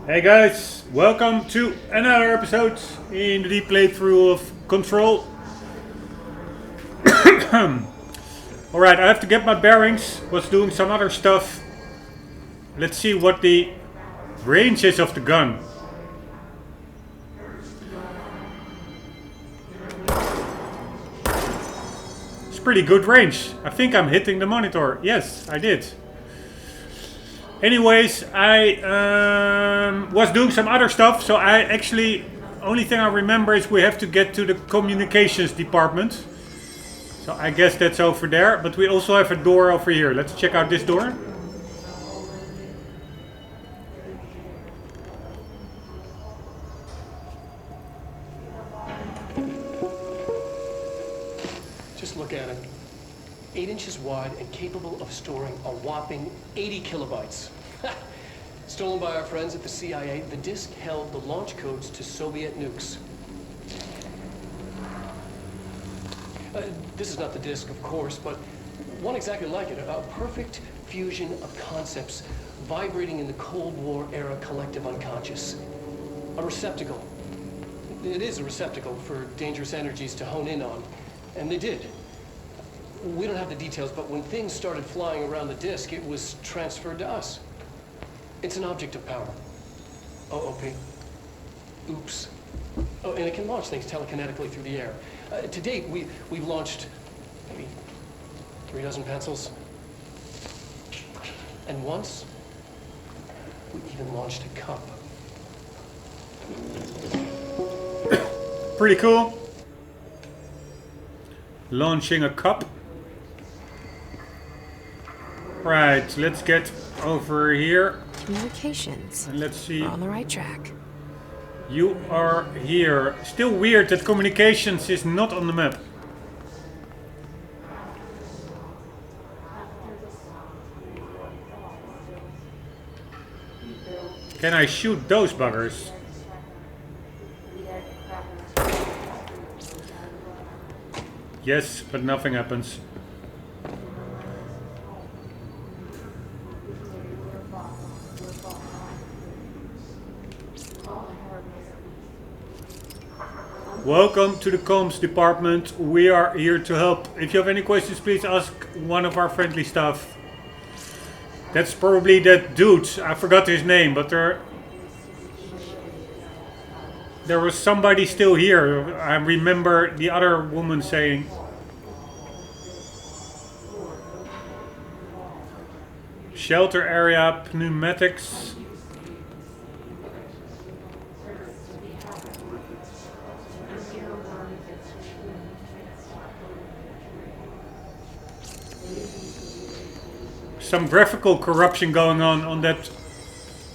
Hey guys, welcome to another episode in the deep playthrough of Control. Alright, I have to get my bearings, was doing some other stuff. Let's see what the range is of the gun. It's pretty good range. I think I'm hitting the monitor. Yes, I did. Anyways, I was doing some other stuff, so I actually, only thing I remember is we have to get to the communications department. So I guess that's over there, but we also have a door over here. Let's check out this door. Just look at it. 8 inches wide and capable of storing a whopping 80 kilobytes. Stolen by our friends at the CIA, the disk held the launch codes to Soviet nukes. This is not the disk, of course, but one exactly like it. A perfect fusion of concepts vibrating in the Cold War era collective unconscious. A receptacle. It is a receptacle for dangerous energies to hone in on, and they did. We don't have the details, but when things started flying around the disk, it was transferred to us. It's an object of power. OOP. Oops. Oh, and it can launch things telekinetically through the air. To date, we've launched maybe 3 dozen pencils. And once, we even launched a cup. Pretty cool. Launching a cup. Right, let's get over here. Communications. And let's see. We're on the right track. You are here. Still weird that communications is not on the map. Can I shoot those buggers? Yes, but nothing happens. Welcome to the comms department. We are here to help. If you have any questions, please ask one of our friendly staff. That's probably that dude. I forgot his name, but there was somebody still here. I remember the other woman saying. Shelter area, pneumatics. Some graphical corruption going on that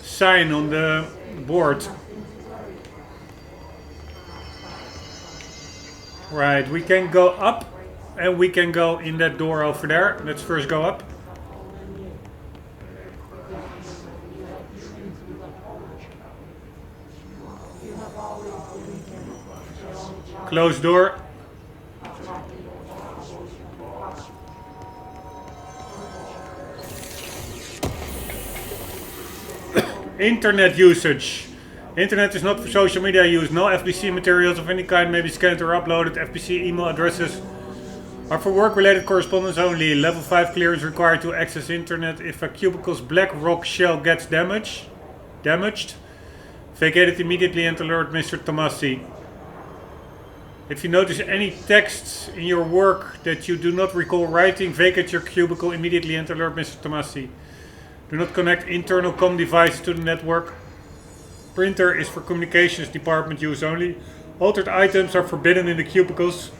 sign on the board. Right, we can go up and we can go in that door over there. Let's first go up. Closed door. Internet usage. Internet is not for social media use. No FBC materials of any kind may be scanned or uploaded. FBC email addresses are for work-related correspondence only. Level 5 clearance required to access internet. If a cubicle's black rock shell gets damaged, vacate it immediately and alert Mr. Tomasi. If you notice any texts in your work that you do not recall writing, vacate your cubicle immediately and alert Mr. Tomasi. Do not connect internal comm devices to the network. Printer is for communications department use only. Altered items are forbidden in the cubicles.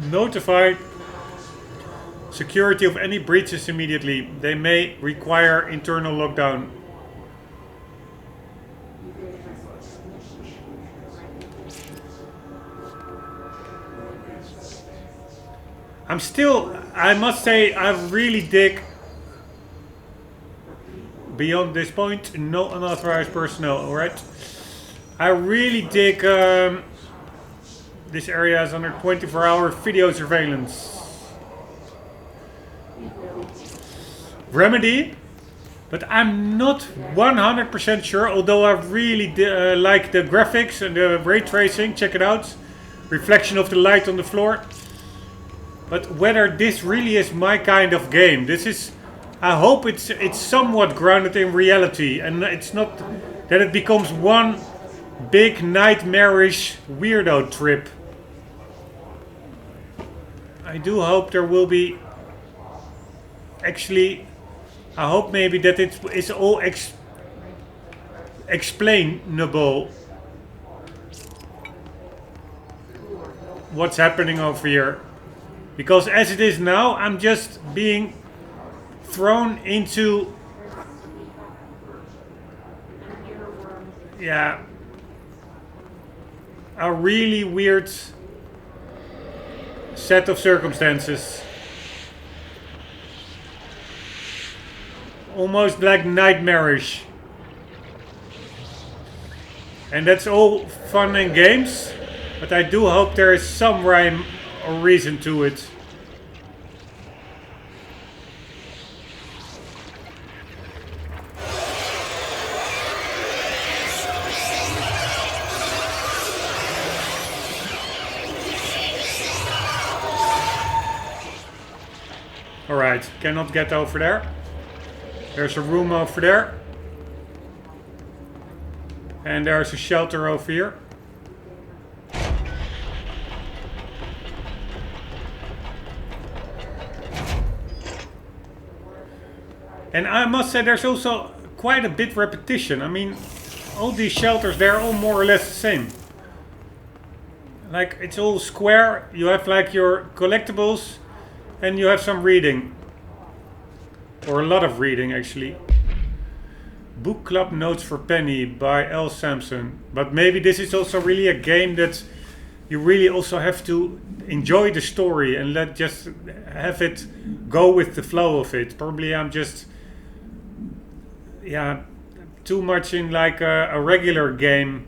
Notify security of any breaches immediately. They may require internal lockdown. I must say, I really dig. Beyond this point, no unauthorized personnel, alright? I really dig this area is under 24-hour video surveillance. Remedy But I'm not 100% sure, although I really like the graphics and the ray tracing. Check it out. Reflection of the light on the floor. But whether this really is my kind of game. This is... I hope it's somewhat grounded in reality. And it's not that it becomes one big nightmarish weirdo trip. I do hope there will be... Actually... I hope maybe that it is all explainable. What's happening over here. Because as it is now, I'm just being thrown into... Yeah. A really weird set of circumstances. Almost like nightmarish. And that's all fun and games. But I do hope there is some rhyme or reason to it. Alright, cannot get over there. There's a room over there. And there's a shelter over here. And I must say there's also quite a bit repetition. I mean, all these shelters, they're all more or less the same. Like, it's all square. You have like your collectibles and you have some reading. Or a lot of reading, actually. Book Club Notes for Penny by L. Sampson. But maybe this is also really a game that you really also have to enjoy the story and just have it go with the flow of it. Probably I'm just, yeah, too much in like a regular game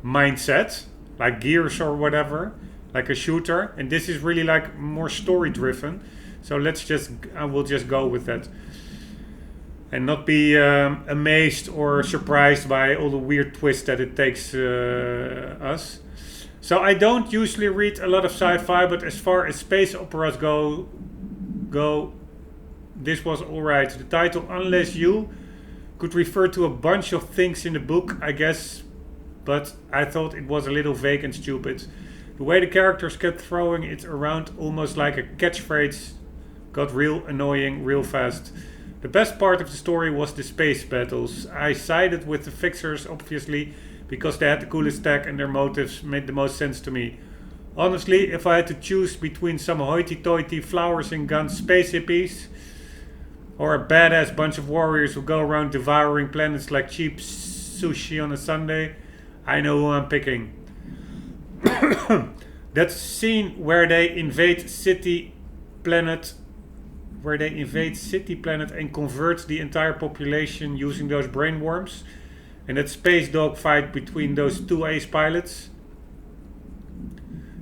mindset, like Gears or whatever, like a shooter. And this is really like more story driven. So I will just go with that. And not be amazed or surprised by all the weird twists that it takes us. So I don't usually read a lot of sci-fi, but as far as space operas go, this was alright. The title, Unless You, could refer to a bunch of things in the book, I guess. But I thought it was a little vague and stupid. The way the characters kept throwing it around almost like a catchphrase got real annoying real fast. The best part of the story was the space battles. I sided with the fixers, obviously, because they had the coolest tech and their motives made the most sense to me. Honestly, if I had to choose between some hoity-toity flowers and guns space hippies or a badass bunch of warriors who go around devouring planets like cheap sushi on a Sunday, I know who I'm picking. That scene where they invade City Planet and convert the entire population using those brain worms, and that space dog fight between those two ace pilots.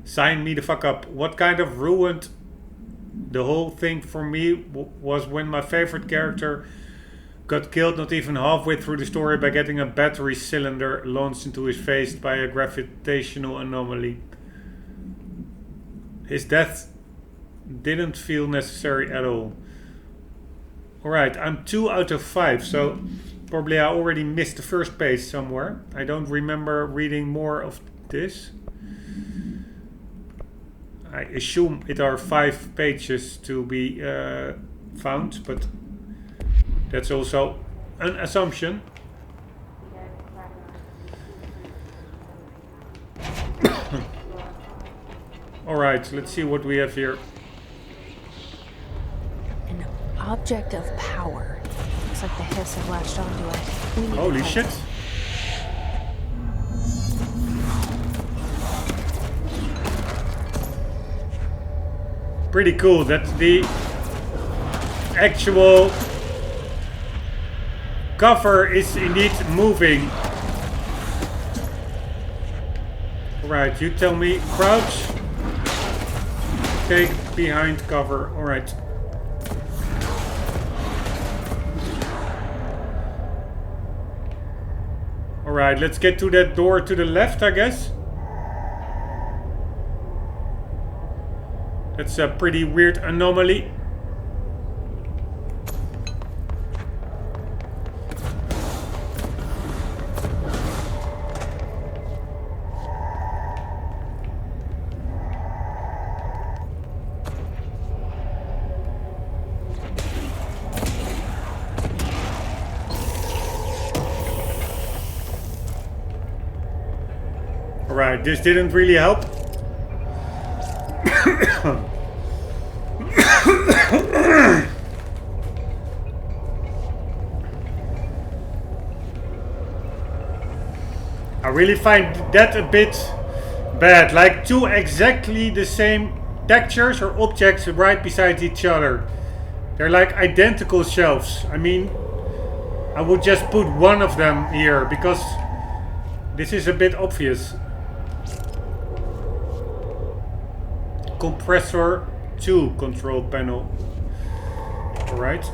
Sign me the fuck up. What kind of ruined the whole thing for me was when my favorite character got killed not even halfway through the story by getting a battery cylinder launched into his face by a gravitational anomaly. His death didn't feel necessary at all. Alright, I'm 2 out of 5, so probably I already missed the first page somewhere. I don't remember reading more of this. I assume it are 5 pages to be found, but that's also an assumption. Alright, let's see what we have here. An object of power. Looks like the hiss have latched onto it. We need Holy to shit. Pretty cool that the actual cover is indeed moving. Alright, you tell me. Crouch. Take behind cover. Alright. Alright, let's get to that door to the left, I guess. That's a pretty weird anomaly. Alright, this didn't really help. I really find that a bit bad. Like two exactly the same textures or objects right beside each other. They're like identical shelves. I mean, I would just put one of them here because this is a bit obvious. Compressor 2 control panel. Alright.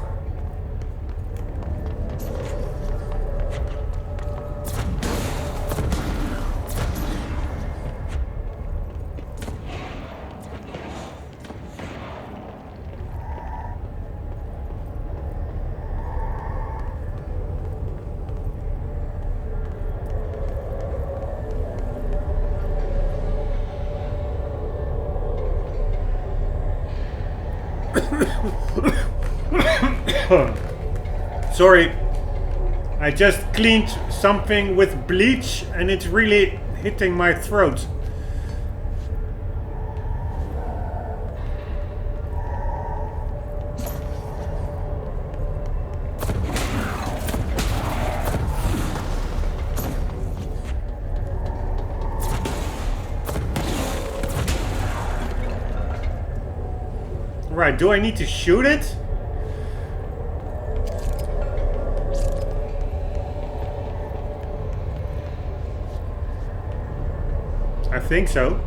Sorry, I just cleaned something with bleach and it's really hitting my throat. Right, do I need to shoot it? I think so.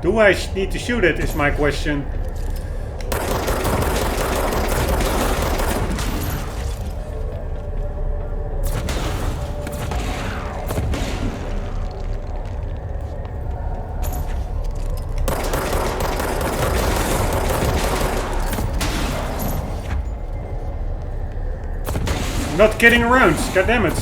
Do I need to shoot it is my question. Not kidding around, god damn it.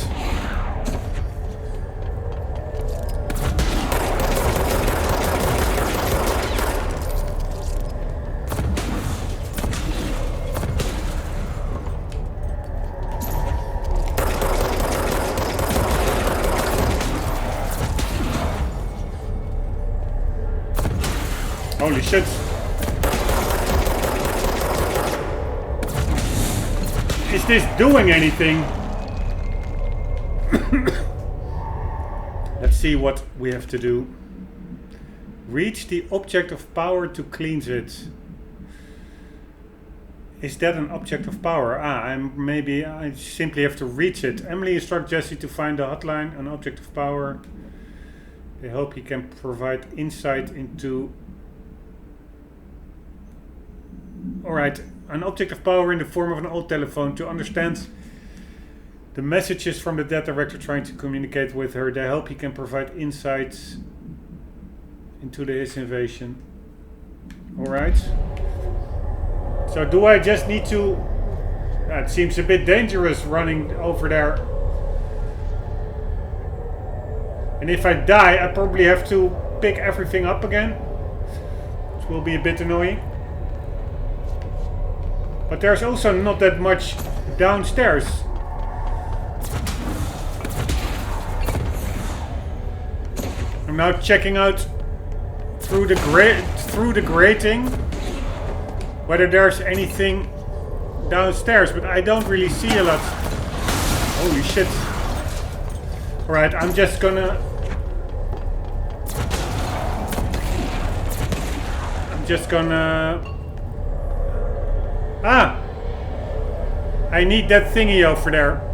Holy shit. Is this doing anything? Let's see what we have to do. Reach the object of power to cleanse it. Is that an object of power? Maybe I simply have to reach it. Emily instructs Jesse to find the hotline, an object of power. They hope he can provide insight into... Alright, an object of power in the form of an old telephone to understand the messages from the dead director trying to communicate with her. They hope he can provide insights into his invasion. Alright. So do I just need to... it seems a bit dangerous running over there. And if I die, I probably have to pick everything up again. Which will be a bit annoying. But there's also not that much downstairs. I'm now checking out through the grating whether there's anything downstairs, but I don't really see a lot. Holy shit. Alright, I'm just just gonna... Ah! I need that thingy over there.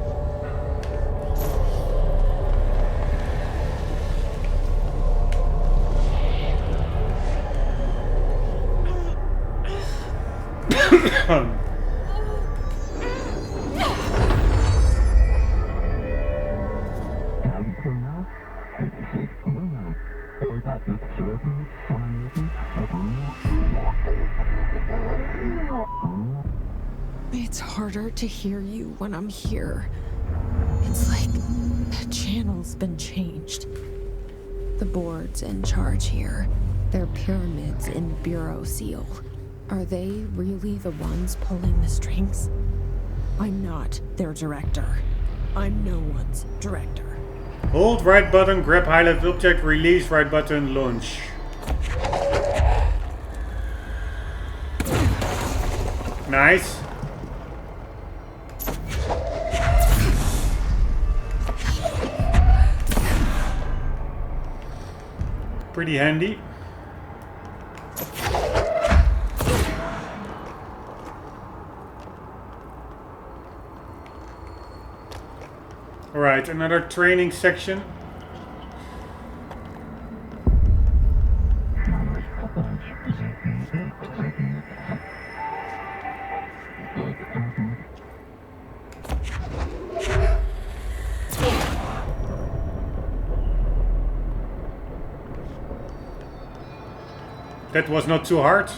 It's harder to hear you when I'm here. It's like the channel's been changed. The board's in charge here. They're pyramids in Bureau Seal. Are they really the ones pulling the strings? I'm not their director. I'm no one's director. Hold right button, grab highlighted object, release right button, launch. Nice. Pretty handy. Alright, another training section. That was not too hard.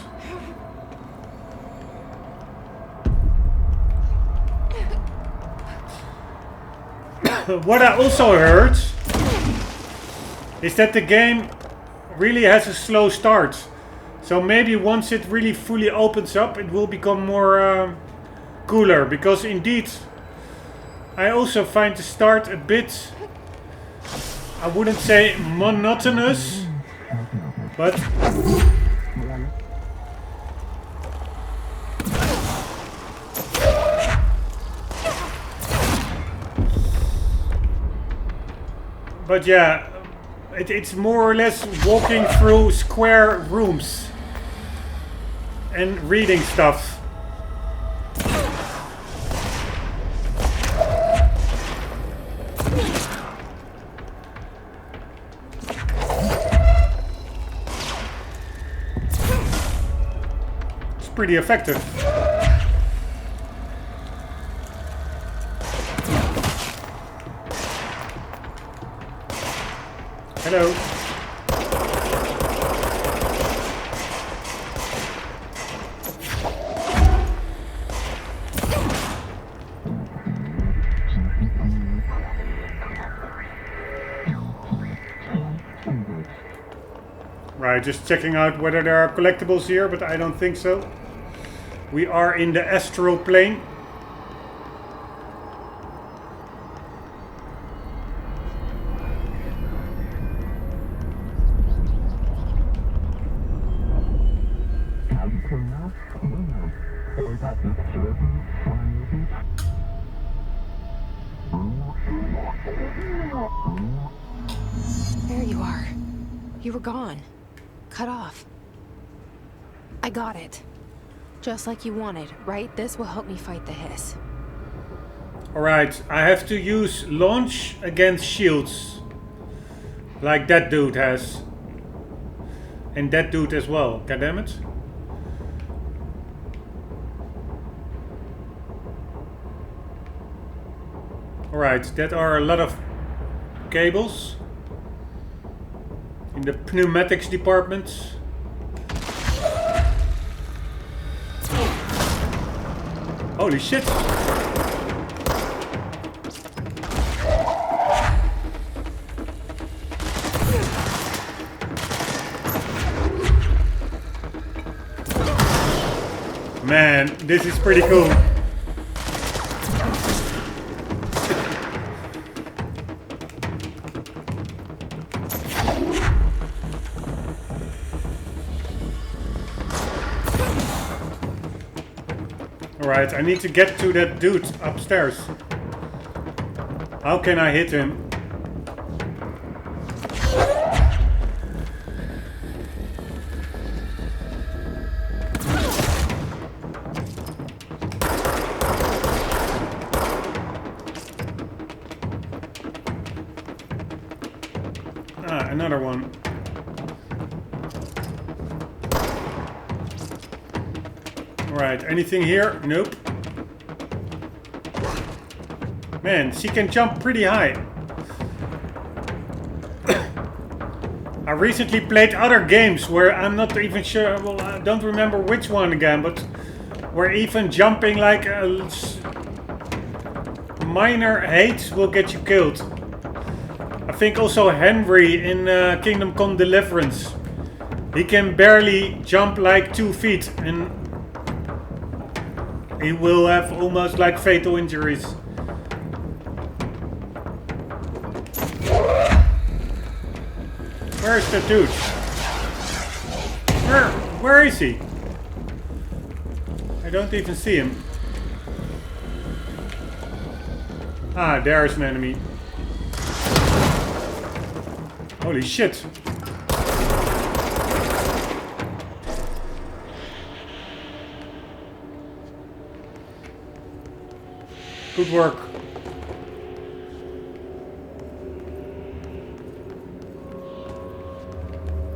What I also heard is that the game really has a slow start. So maybe once it really fully opens up, it will become more cooler. Because indeed, I also find the start a bit, I wouldn't say monotonous, but... But yeah, it's more or less walking through square rooms and reading stuff. It's pretty effective. Hello. Right, just checking out whether there are collectibles here, but I don't think so. We are in the astral plane. There you are. You were gone. Cut off. I got it. Just like you wanted, right? This will help me fight the hiss. Alright, I have to use launch against shields. Like that dude has. And that dude as well. Goddammit. Alright, that are a lot of cables. In the pneumatics department. Holy shit! Man, this is pretty cool. Alright, I need to get to that dude upstairs. How can I hit him? another one. Alright, anything here? Nope. Man, she can jump pretty high. I recently played other games where I'm not even sure, well, I don't remember which one again, but where even jumping like a minor height will get you killed. I think also Henry in Kingdom Come Deliverance. He can barely jump like 2 feet and he will have almost like fatal injuries. Where is that dude? Where is he? I don't even see him. Ah, there's an enemy. Holy shit. Good work.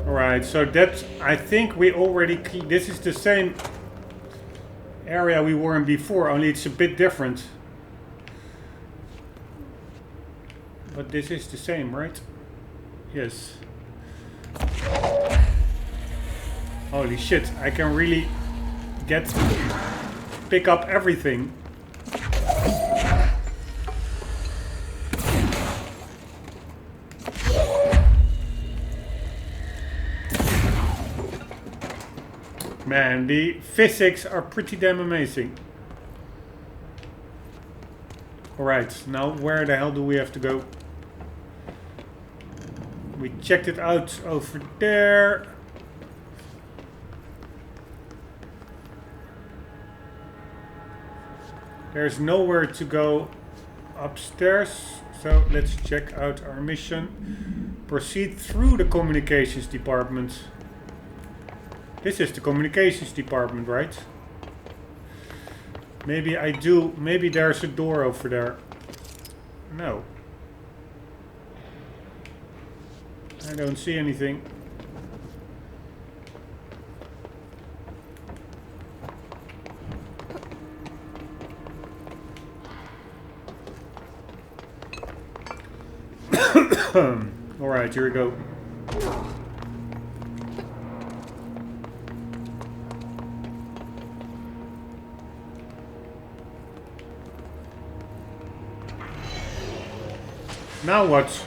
Alright, so that, I think we already, this is the same area we were in before, only it's a bit different. But this is the same, right? Yes. Holy shit, I can really pick up everything. Man, the physics are pretty damn amazing. Alright, now where the hell do we have to go? We checked it out over there. There's nowhere to go upstairs, so let's check out our mission. Proceed through the communications department. This is the communications department, right? Maybe I do. Maybe there's a door over there. No. I don't see anything. Alright, here we go. Now what?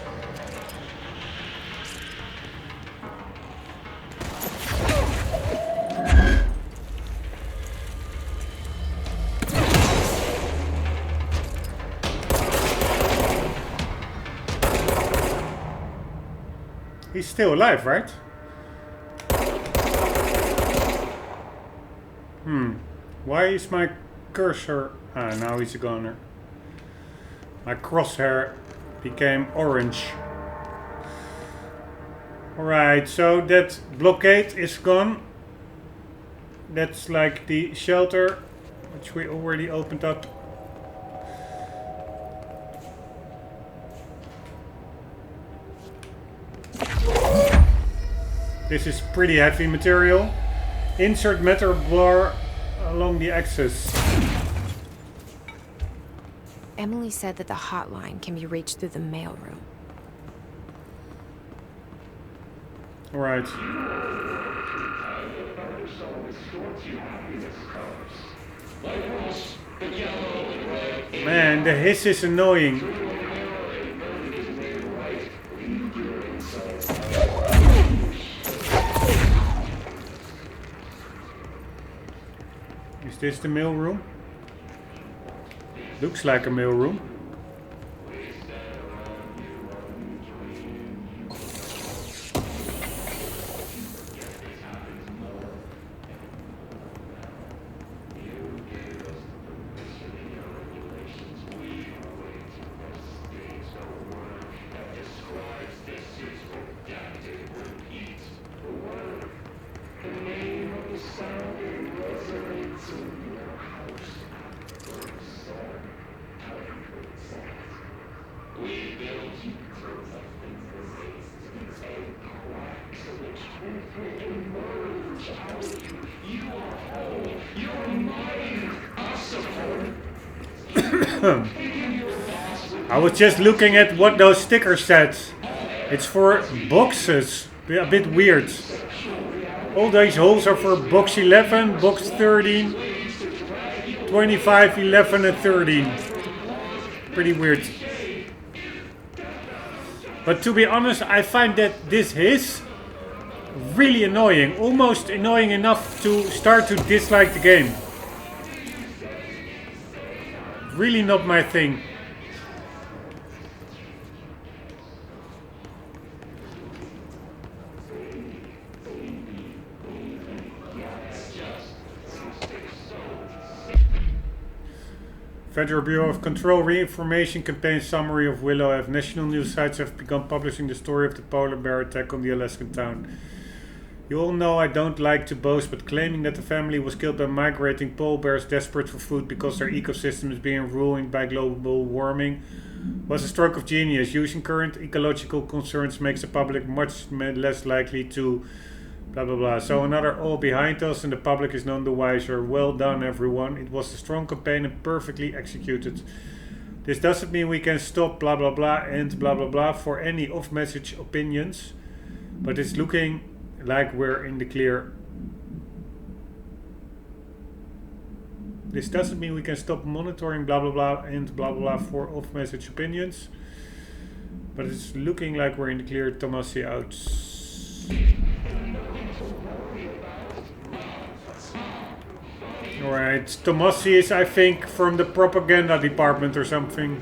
He's still alive, right? Why is my cursor... Ah, now he's a goner. My crosshair became orange. Alright, so that blockade is gone. That's like the shelter, which we already opened up. This is pretty heavy material. Insert metal bar along the axis. Emily said that the hotline can be reached through the mailroom. Alright. Man, the hiss is annoying. Is this the mailroom? Looks like a mailroom. I was just looking at what those stickers said. It's for boxes. A bit weird. All these holes are for box 11, box 13, 25, 11 and 13. Pretty weird. But to be honest, I find that this is really annoying. Almost annoying enough to start to dislike the game. Really not my thing. Federal Bureau of Control Reinformation Campaign Summary of Willow Ave. National news sites have begun publishing the story of the polar bear attack on the Alaskan town. You all know I don't like to boast, but claiming that the family was killed by migrating polar bears desperate for food because their ecosystem is being ruined by global warming was a stroke of genius. Using current ecological concerns makes the public much less likely to blah blah blah. So another all behind us and the public is none the wiser. Well done everyone. It was a strong campaign and perfectly executed. This doesn't mean we can stop blah blah blah and blah blah blah for any off-message opinions, but it's looking like we're in the clear. This doesn't mean we can stop monitoring blah blah blah and blah blah blah for off-message opinions, but it's looking like we're in the clear. Tomasi out. Alright, Tomasi is, I think, from the propaganda department or something.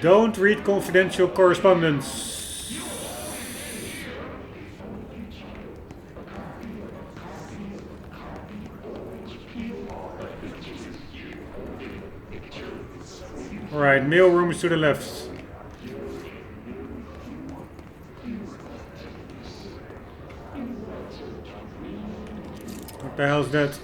Don't read confidential correspondence. Alright, mail room is to the left. What the hell's that?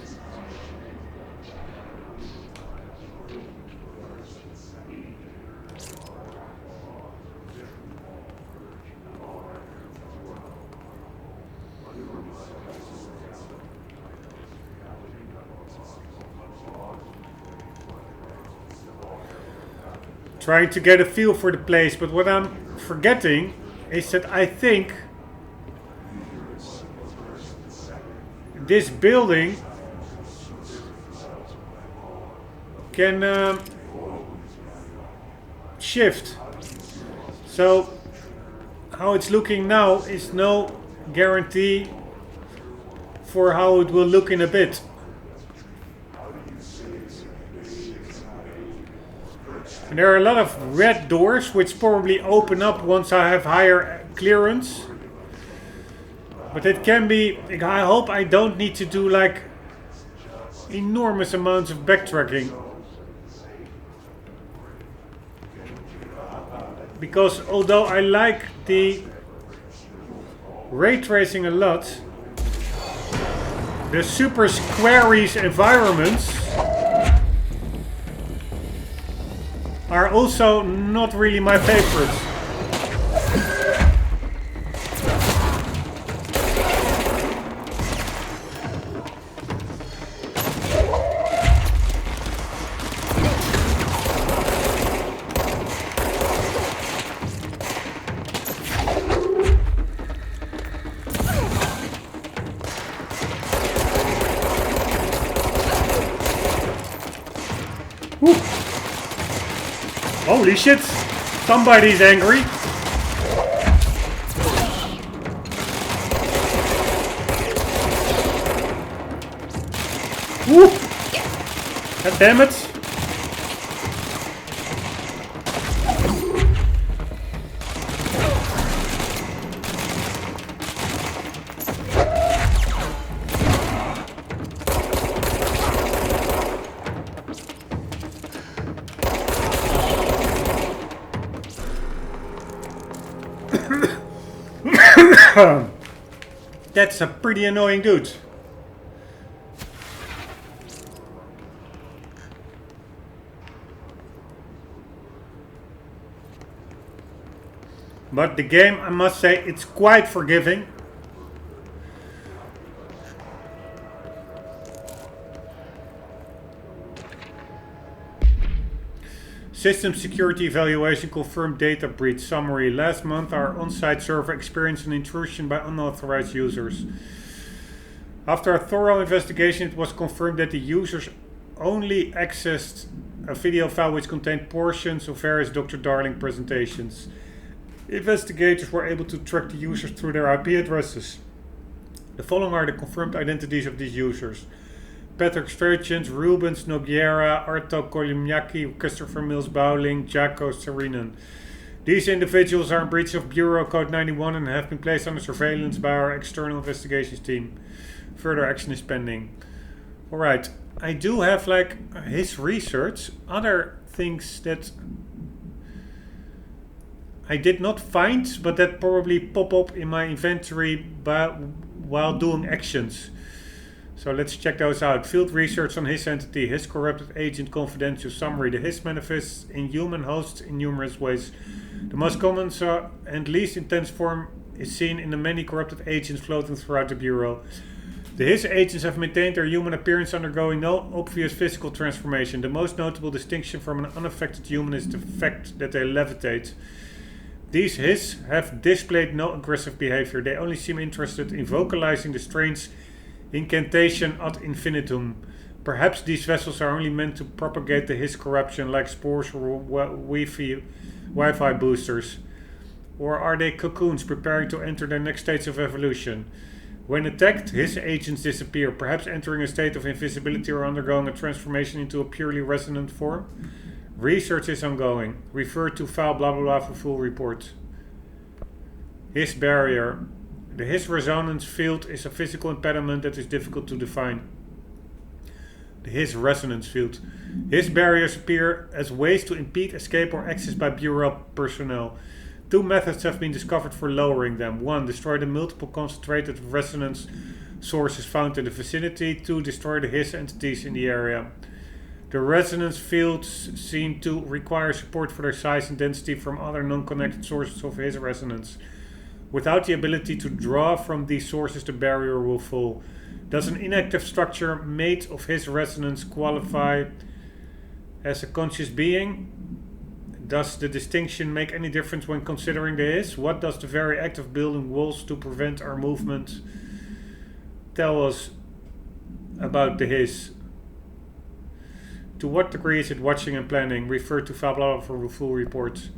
Trying to get a feel for the place, but what I'm forgetting is that I think this building can shift. So how it's looking now is no guarantee for how it will look in a bit. And there are a lot of red doors which probably open up once I have higher clearance. But it can be, I hope I don't need to do like enormous amounts of backtracking. Because although I like the ray tracing a lot, the super squaries environments are also not really my favorites. Holy shit! Somebody's angry. Woo! God damn it! That's a pretty annoying dude. But the game, I must say, it's quite forgiving. System security evaluation confirmed data breach. Summary. Last month our on-site server experienced an intrusion by unauthorized users. After a thorough investigation, it was confirmed that the users only accessed a video file which contained portions of various Dr. Darling presentations. Investigators were able to track the users through their IP addresses. The following are the confirmed identities of these users: Patrick Strachens, Rubens Nogueira, Arto Kolimyaki, Christopher Mills Bowling, Jaco Serenen. These individuals are in breach of Bureau Code 91 and have been placed under surveillance by our external investigations team. Further action is pending. Alright, I do have like his research, other things that I did not find, but that probably pop up in my inventory while doing actions. So let's check those out. Field research on his entity. His corrupted agent confidential summary. The his manifests in human hosts in numerous ways. The most common and least intense form is seen in the many corrupted agents floating throughout the Bureau. The his agents have maintained their human appearance, undergoing no obvious physical transformation. The most notable distinction from an unaffected human is the fact that they levitate. These his have displayed no aggressive behavior. They only seem interested in vocalizing the strange incantation ad infinitum. Perhaps these vessels are only meant to propagate the his corruption like spores or Wi-Fi boosters. Or are they cocoons preparing to enter their next stage of evolution? When attacked, his agents disappear, perhaps entering a state of invisibility or undergoing a transformation into a purely resonant form. Research is ongoing. Refer to file blah blah blah for full report. His barrier. The his resonance field is a physical impediment that is difficult to define. The his resonance field. His barriers appear as ways to impede escape or access by Bureau personnel. Two methods have been discovered for lowering them. 1. Destroy the multiple concentrated resonance sources found in the vicinity. 2. Destroy the his entities in the area. The resonance fields seem to require support for their size and density from other non-connected sources of his resonance. Without the ability to draw from these sources, the barrier will fall. Does an inactive structure made of his resonance qualify as a conscious being? Does the distinction make any difference when considering the his? What does the very act of building walls to prevent our movement tell us about the his? To what degree is it watching and planning? Refer to file blah blah for full reports.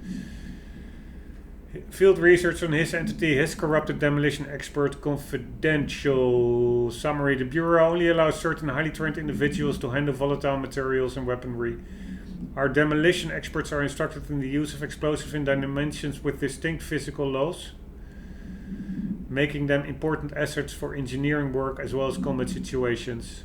Field research on his entity, his corrupted demolition expert confidential summary. The Bureau only allows certain highly trained individuals to handle volatile materials and weaponry. Our demolition experts are instructed in the use of explosives in dimensions with distinct physical laws, making them important assets for engineering work as well as combat situations.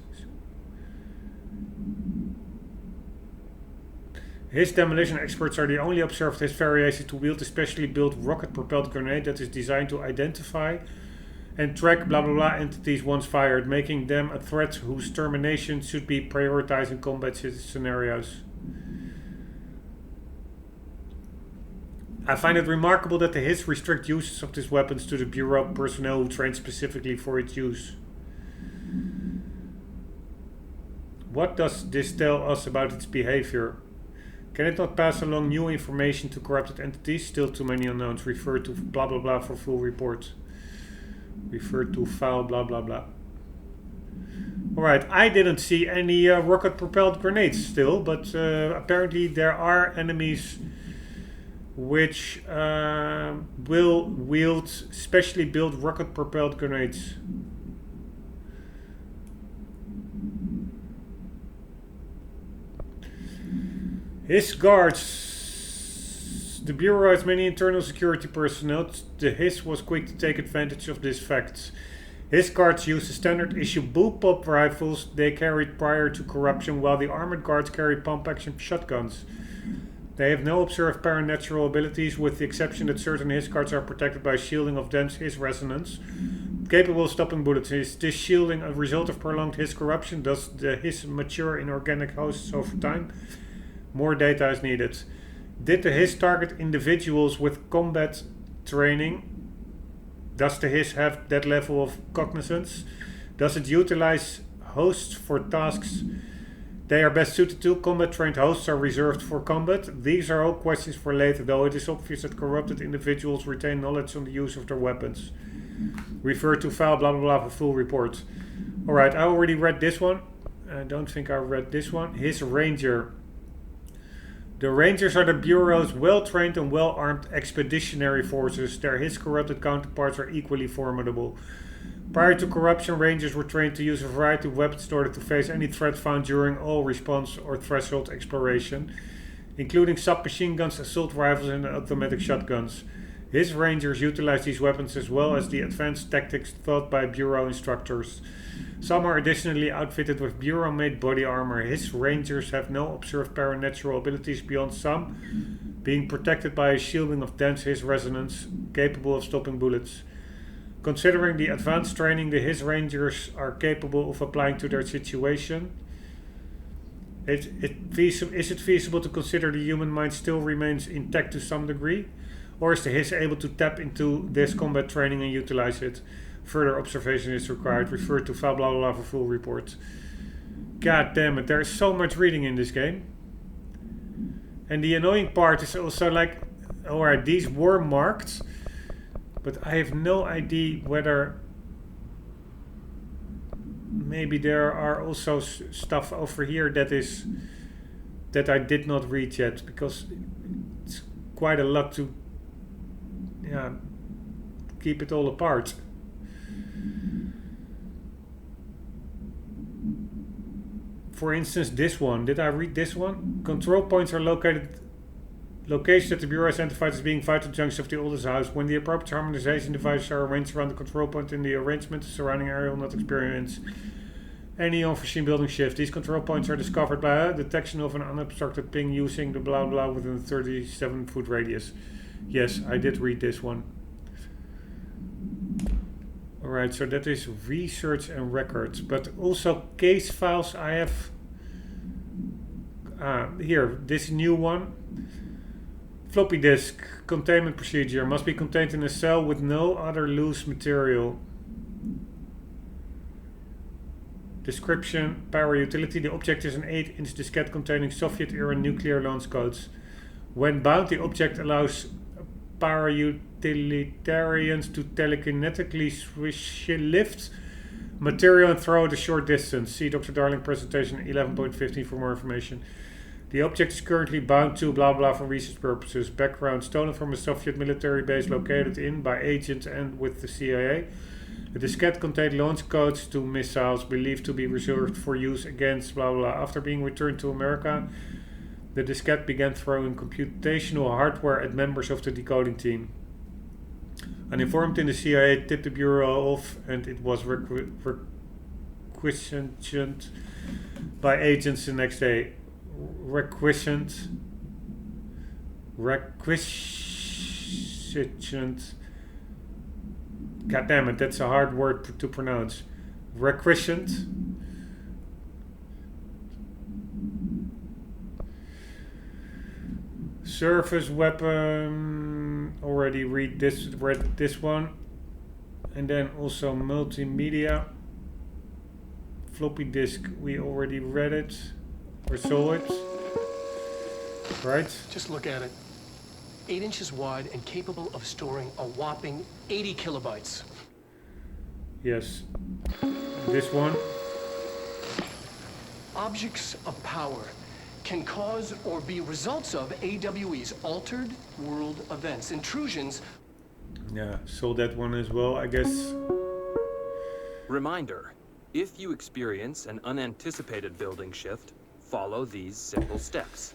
His demolition experts are the only observed his variation to wield a specially built rocket-propelled grenade that is designed to identify and track blah blah blah entities once fired, making them a threat whose termination should be prioritized in combat scenarios. I find it remarkable that the his restrict uses of these weapons to the Bureau personnel who train specifically for its use. What does this tell us about its behavior? Can it not pass along new information to corrupted entities? Still too many unknowns. Refer to blah blah blah for full report. Refer to file blah blah blah. Alright, I didn't see any rocket propelled grenades still, but apparently there are enemies which will wield specially built rocket propelled grenades. His guards. The Bureau has many internal security personnel. The his was quick to take advantage of this fact. His guards use the standard issue bullpup rifles they carried prior to corruption, while the armored guards carry pump action shotguns. They have no observed paranatural abilities, with the exception that certain his guards are protected by shielding of dense his resonance, capable of stopping bullets. Is this shielding a result of prolonged his corruption? Does the his mature in organic hosts over time? More data is needed. Did the his target individuals with combat training? Does the his have that level of cognizance? Does it utilize hosts for tasks they are best suited to. Combat-trained hosts are reserved for combat. These are all questions for later, though it is obvious that corrupted individuals retain knowledge on the use of their weapons. Refer to file blah blah blah for full report. Alright, I already read this one. I don't think I read this one. His Ranger. The Rangers are the Bureau's well-trained and well-armed expeditionary forces. Their his corrupted counterparts are equally formidable. Prior to corruption, Rangers were trained to use a variety of weapons in order to face any threat found during all response or threshold exploration, including submachine guns, assault rifles, and automatic shotguns. His Rangers utilize these weapons as well as the advanced tactics taught by Bureau instructors. Some are additionally outfitted with Bureau-made body armor. His Rangers have no observed paranatural abilities beyond some being protected by a shielding of dense His resonance capable of stopping bullets. Considering the advanced training the His Rangers are capable of applying to their situation, is it feasible to consider the human mind still remains intact to some degree? Or is the His able to tap into this combat training and utilize it? Further observation is required. Refer to file blah blah blah for full report. God damn it, there is so much reading in this game. And the annoying part is also like, alright, these were marked, but I have no idea whether maybe there are also stuff over here that I did not read yet, because it's quite a lot to keep it all apart. For instance, this one. Did I read this one? Control points are locations that the Bureau identified as being vital junctions of the oldest house. When the appropriate harmonization devices are arranged around the control point in the arrangement, the surrounding area will not experience any unforeseen building shift. These control points are discovered by detection of an unobstructed ping using the blah blah within a 37-foot radius. Yes, I did read this one. Alright, so that is research and records, but also case files I have. Here, this new one. Floppy disk containment procedure must be contained in a cell with no other loose material. Description, power utility. The object is an 8-inch diskette containing Soviet-era nuclear launch codes. When bound, the object allows para-utilitarians to telekinetically lift material and throw it a short distance. See Dr. Darling presentation 11.15 for more information. The object is currently bound to blah blah for research purposes. Background: stolen from a Soviet military base located in by agents and with the CIA. The diskette contained launch codes to missiles believed to be reserved for use against blah blah. After being returned to America, the diskette began throwing computational hardware at members of the decoding team. An informant in the CIA tipped the Bureau off, and it was requisitioned by agents the next day. Requisitioned. God damn it, that's a hard word to pronounce. Requisitioned. Surface weapon. Already read this one. And then also multimedia. Floppy disk, we already read it. Or saw it. Right? Just look at it. 8 inches wide and capable of storing a whopping 80 kilobytes. Yes. This one. Objects of power can cause or be results of AWE's altered world events, intrusions. Yeah, saw that one as well, I guess. Reminder, if you experience an unanticipated building shift, follow these simple steps.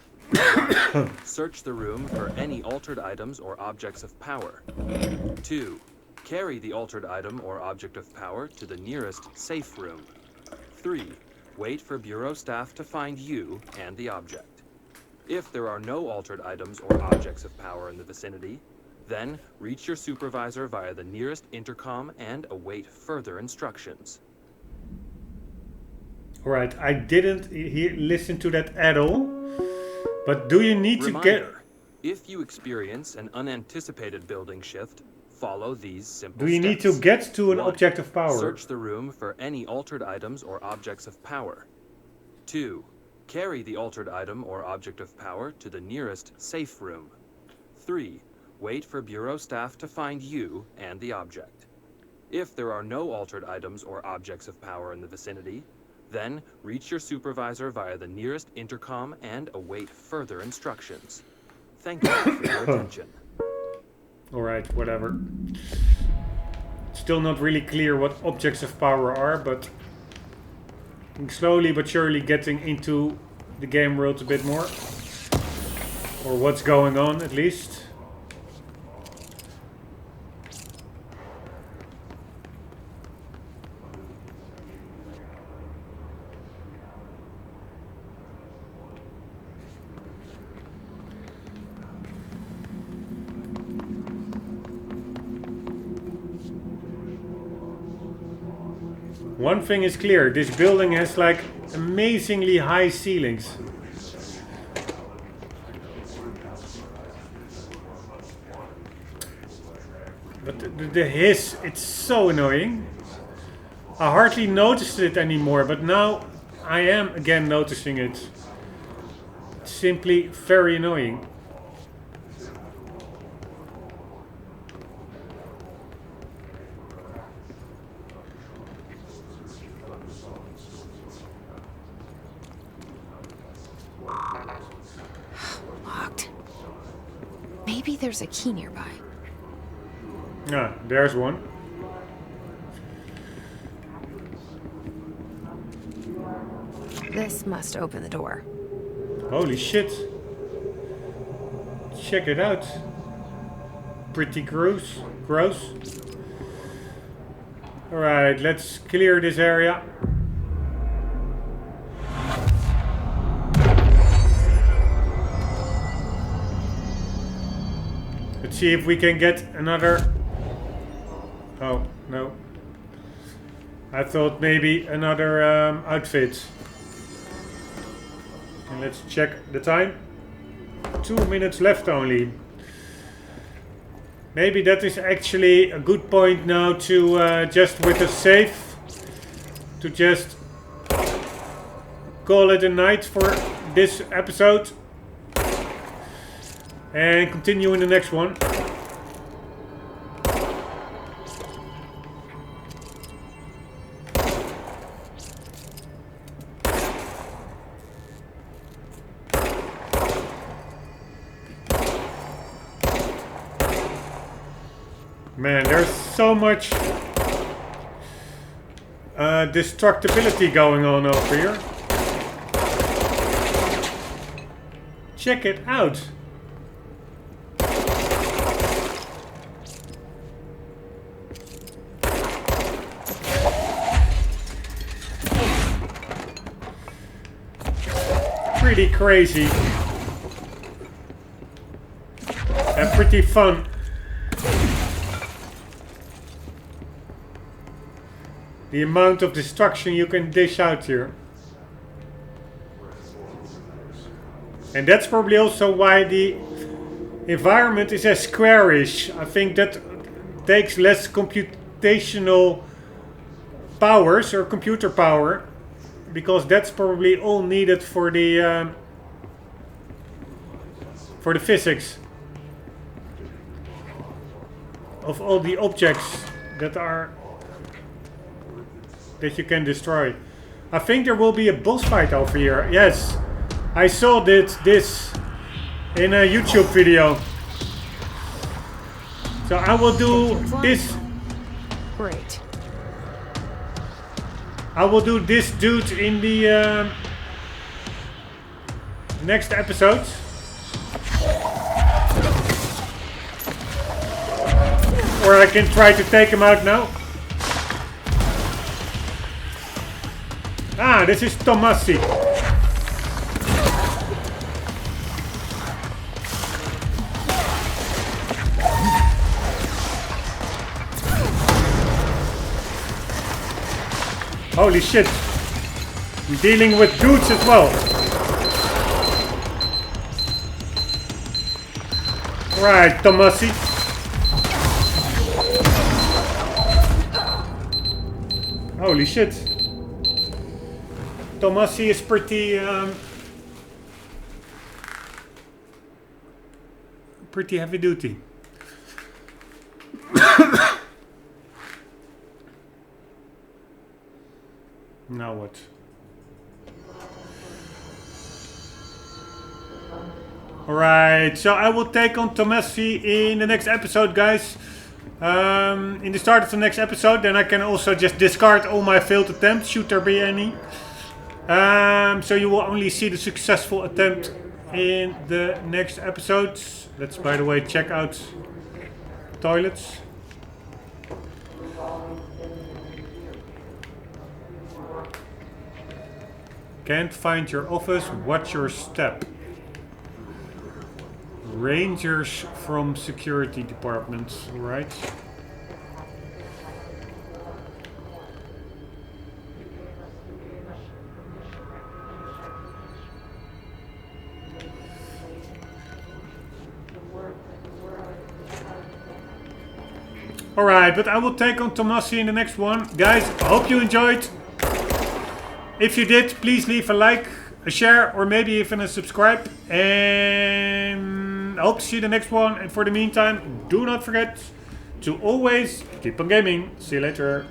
1. Search the room for any altered items or objects of power. 2. Carry the altered item or object of power to the nearest safe room. 3. Wait for Bureau staff to find you and the object. If there are no altered items or objects of power in the vicinity, then reach your supervisor via the nearest intercom and await further instructions. Alright, I didn't listen to that at all. But do you need to get... If you experience an unanticipated building shift, follow these simple steps. Do you need to get to an object of power? Search the room for any altered items or objects of power. 2. Carry the altered item or object of power to the nearest safe room. 3. Wait for Bureau staff to find you and the object. If there are no altered items or objects of power in the vicinity, then reach your supervisor via the nearest intercom and await further instructions. Thank you for your attention. Alright, whatever. Still not really clear what objects of power are, but I'm slowly but surely getting into the game world a bit more. Or what's going on, at least. One thing is clear, this building has like amazingly high ceilings. But the hiss, it's so annoying. I hardly noticed it anymore, but now I am again noticing it. It's simply very annoying. Locked. Maybe there's a key nearby. Ah, there's one. This must open the door. Holy shit. Check it out. Pretty gross. Alright, let's clear this area. Let's see if we can get another... Oh, no. I thought maybe another outfit. And let's check the time. 2 minutes left only. Maybe that is actually a good point now to just with a save, to just call it a night for this episode and continue in the next one. Man, there's so much destructibility going on over here. Check it out. Pretty crazy. And pretty fun. The amount of destruction you can dish out here. And that's probably also why the environment is as squarish. I think that takes less computational powers or computer power, because that's probably all needed for the physics of all the objects that you can destroy. I think there will be a boss fight over here. Yes, I saw this in a YouTube video. So I will do this. Great. I will do this dude in the next episode. Or I can try to take him out now. Ah, this is Tomasi. Holy shit. I'm dealing with dudes as well. Right, Tomasi. Holy shit. Tomasi is pretty pretty heavy duty. Now what? Alright, so I will take on Tomasi in the next episode, guys. In the start of the next episode, then I can also just discard all my failed attempts, should there be any. So you will only see the successful attempt in the next episodes. Let's, by the way, check out toilets. Can't find your office, watch your step. Rangers from security department, right? Alright, but I will take on Tomasi in the next one. Guys, I hope you enjoyed. If you did, please leave a like, a share, or maybe even a subscribe. And I hope to see you in the next one. And for the meantime, do not forget to always keep on gaming. See you later.